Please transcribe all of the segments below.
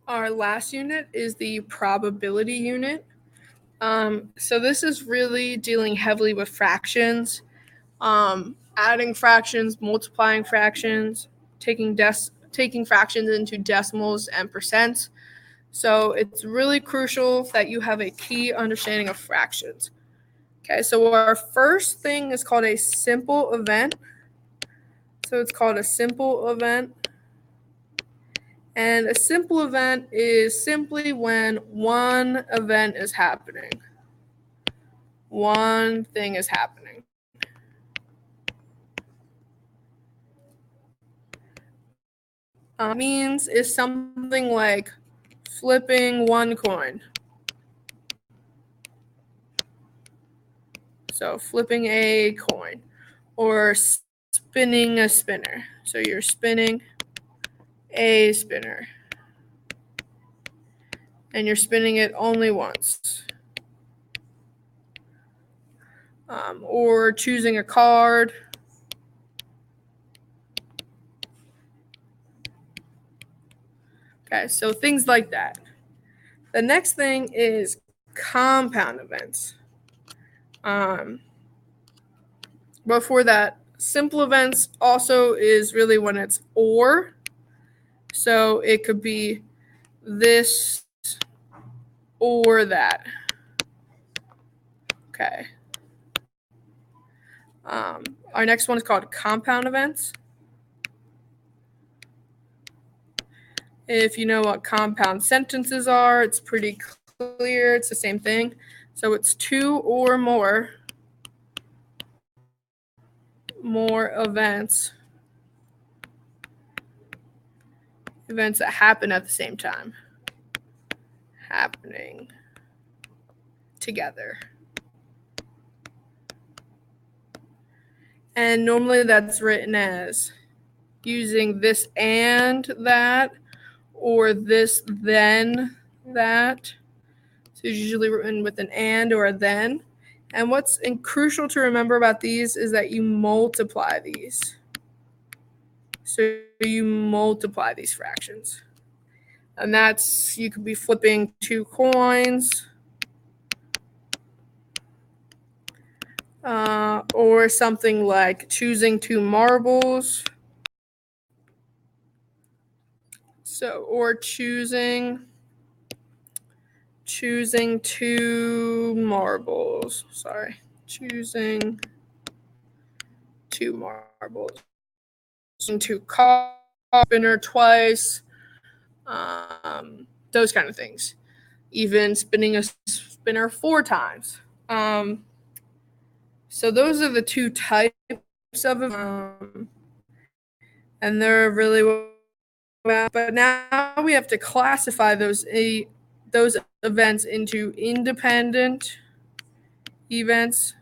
Our last unit is the probability unit. So this is really dealing heavily with fractions, adding fractions, multiplying fractions, taking fractions into decimals and percents. So it's really crucial that you have a key understanding of fractions. Okay, so our first thing is called a simple event. So it's called a simple event. And a simple event is simply when one event is happening. One thing is happening. Means is something like flipping one coin. So flipping a coin, or spinning a spinner. So you're spinning a spinner, and you're spinning it only once. Or choosing a card. Okay, so things like that. The next thing is compound events. Before that, simple events also is really when it's or. So it could be this or that. Okay. Our next one is called compound events. If you know what compound sentences are, it's pretty clear. It's the same thing. So it's two or more events that happen at the same time, happening together. And normally that's written as using this and that, or this then that. So it's usually written with an and or a then. And what's crucial to remember about these is that you multiply these. So you multiply these fractions. And that's, you could be flipping two coins, or something like choosing two marbles. So, or choosing two marbles. Sorry, choosing two marbles. Two cards, spinner twice, those kind of things. Even spinning a spinner 4 times. So those are the two types of and they're really well, but now we have to classify those events into independent events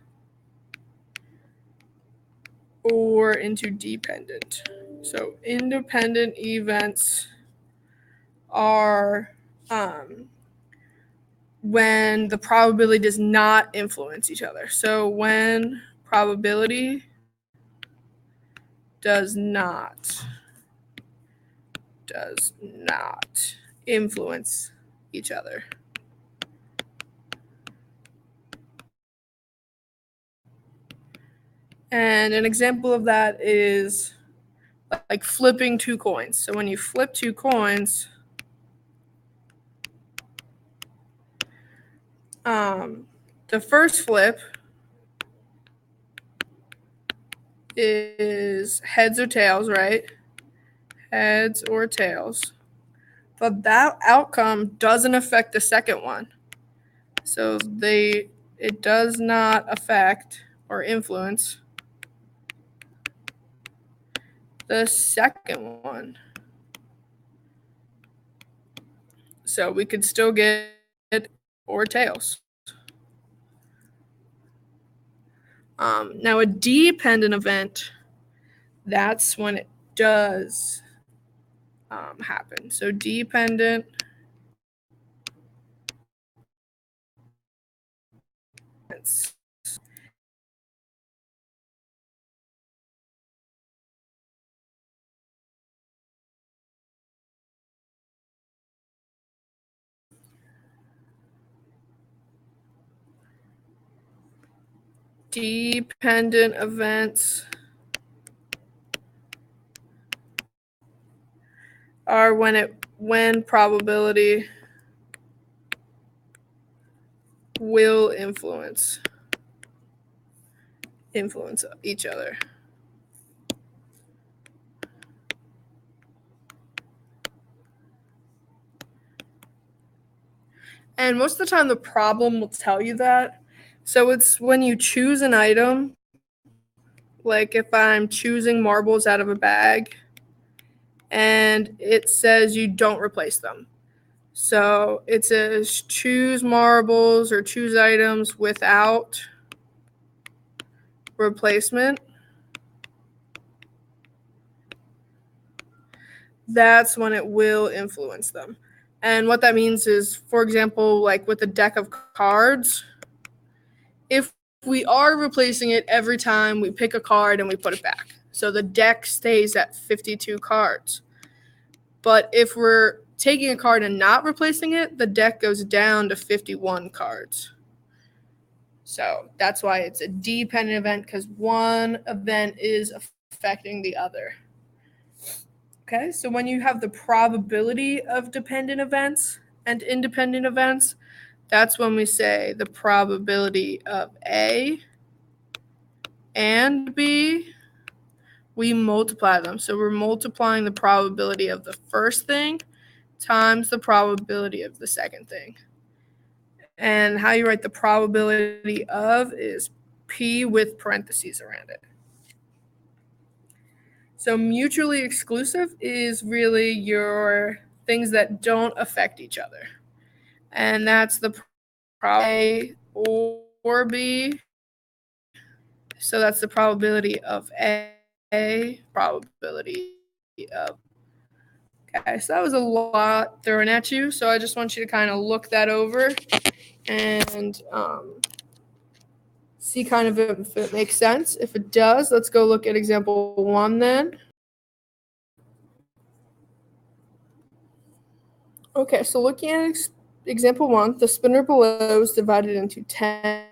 or into dependent. So independent events are when the probability does not influence each other. So when probability does not influence each other. And an example of that is like flipping two coins. So when you flip two coins, the first flip is heads or tails, right? Heads or tails. But that outcome doesn't affect the second one. So it does not affect or influence the second one. So we could still get or tails. Now a dependent event, that's when it does happen. So dependent dependent events are when probability will influence each other. And most of the time the problem will tell you that. So it's when you choose an item, like if I'm choosing marbles out of a bag and it says you don't replace them. So it says choose marbles or choose items without replacement. That's when it will influence them. And what that means is, for example, like with a deck of cards, if we are replacing it every time we pick a card and we put it back, so the deck stays at 52 cards. But if we're taking a card and not replacing it, the deck goes down to 51 cards. So that's why it's a dependent event, because one event is affecting the other. Okay, so when you have the probability of dependent events and independent events, that's when we say the probability of A and B, we multiply them. So we're multiplying the probability of the first thing times the probability of the second thing. And how you write the probability of is P with parentheses around it. So mutually exclusive is really your things that don't affect each other. And that's the probability A or B. So that's the probability of A, probability of. Okay, so that was a lot thrown at you. So I just want you to kind of look that over and see kind of if it makes sense. If it does, let's go look at example 1 then. Okay, so looking at example 1, the spinner below is divided into 10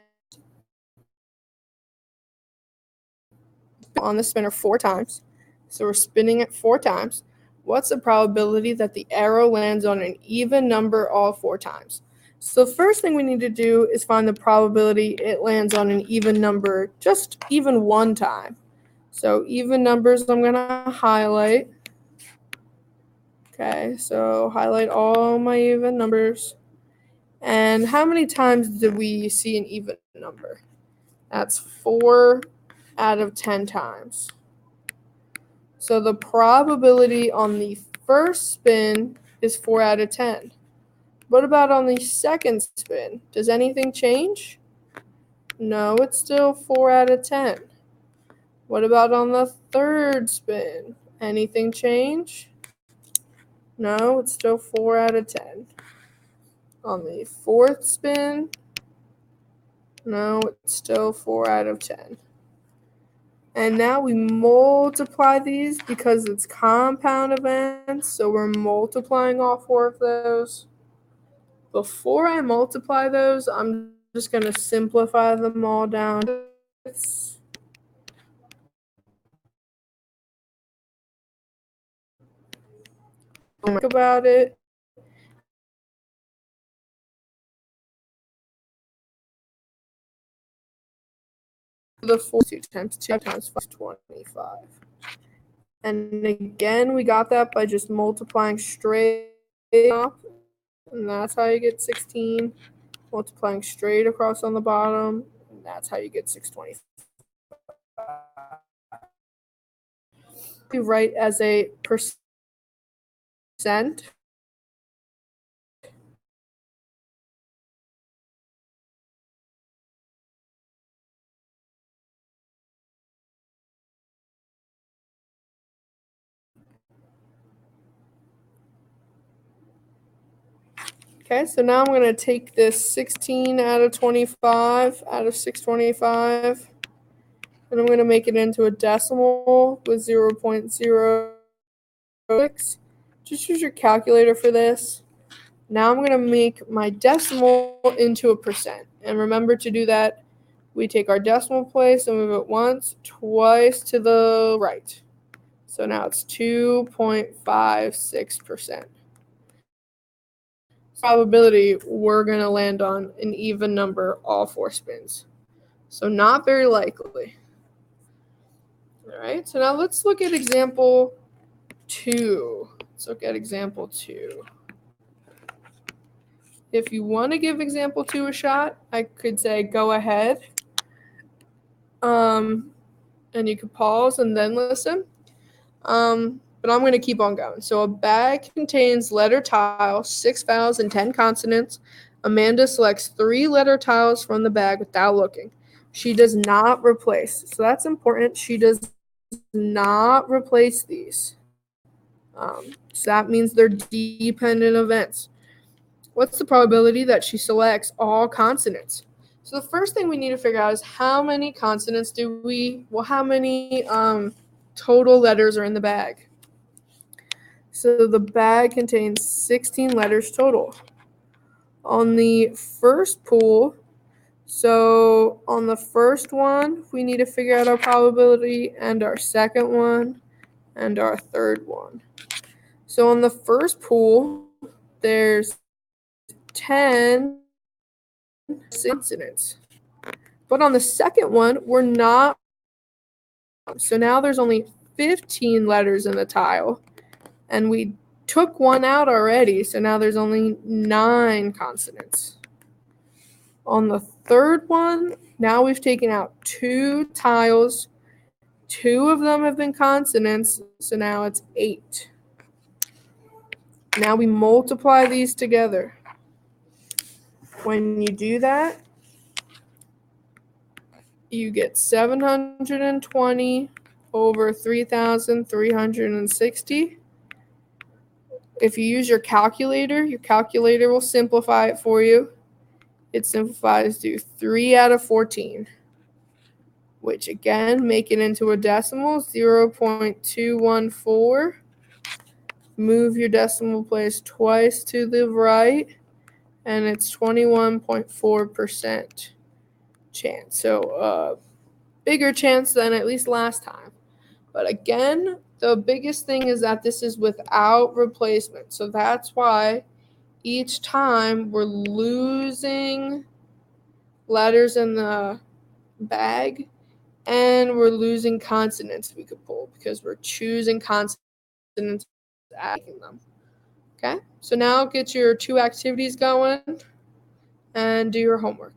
on the spinner 4 times. So we're spinning it 4 times. What's the probability that the arrow lands on an even number all 4 times? So the first thing we need to do is find the probability it lands on an even number just even 1 time. So even numbers I'm going to highlight. Okay, so highlight all my even numbers. And how many times did we see an even number? That's 4 out of 10 times. So the probability on the first spin is 4 out of 10. What about on the second spin? Does anything change? No, it's still 4 out of 10. What about on the third spin? Anything change? No, it's still 4 out of 10. On the fourth spin, no, it's still 4 out of 10. And now we multiply these because it's compound events, so we're multiplying all 4 of those. Before I multiply those, I'm just going to simplify them all down. Think about it. The 4 2 times 2 times 5 is 25. And again, we got that by just multiplying straight up. And that's how you get 16. Multiplying straight across on the bottom. And that's how you get 625. We write as a percent. Okay, so now I'm going to take this 16 out of 25 out of 625, and I'm going to make it into a decimal with 0.06. Just use your calculator for this. Now I'm going to make my decimal into a percent. And remember to do that We take our decimal place and move it once, twice to the right. So now it's 2.56%. Probability, we're going to land on an even number all 4 spins. So not very likely. All right, so now let's look at example 2. Let's look at example 2. If you want to give example 2 a shot, I could say go ahead. And you could pause and then listen. But I'm going to keep on going. So a bag contains letter tiles, 6 vowels, and 10 consonants. Amanda selects 3 letter tiles from the bag without looking. She does not replace. So that's important. She does not replace these. So that means they're dependent events. What's the probability that she selects all consonants? So the first thing we need to figure out is how many consonants how many total letters are in the bag. So the bag contains 16 letters total. On the first pool, so on the first one, we need to figure out our probability, and our second one, and our third one. So on the first pool, there's 10 consonants. But on the second one, we're not. So now there's only 15 letters in the tile. And we took one out already, so now there's only 9 consonants. On the third one, now we've taken out 2 tiles. 2 of them have been consonants, so now it's 8. Now we multiply these together. When you do that, you get 720 over 3,360. If you use your calculator will simplify it for you. It simplifies to 3 out of 14, which again, make it into a decimal, 0.214. Move your decimal place twice to the right, and it's 21.4% chance. So bigger chance than at least last time. But again, the biggest thing is that this is without replacement. So that's why each time we're losing letters in the bag and we're losing consonants we could pull because we're choosing consonants, adding them. Okay, so now get your 2 activities going and do your homework.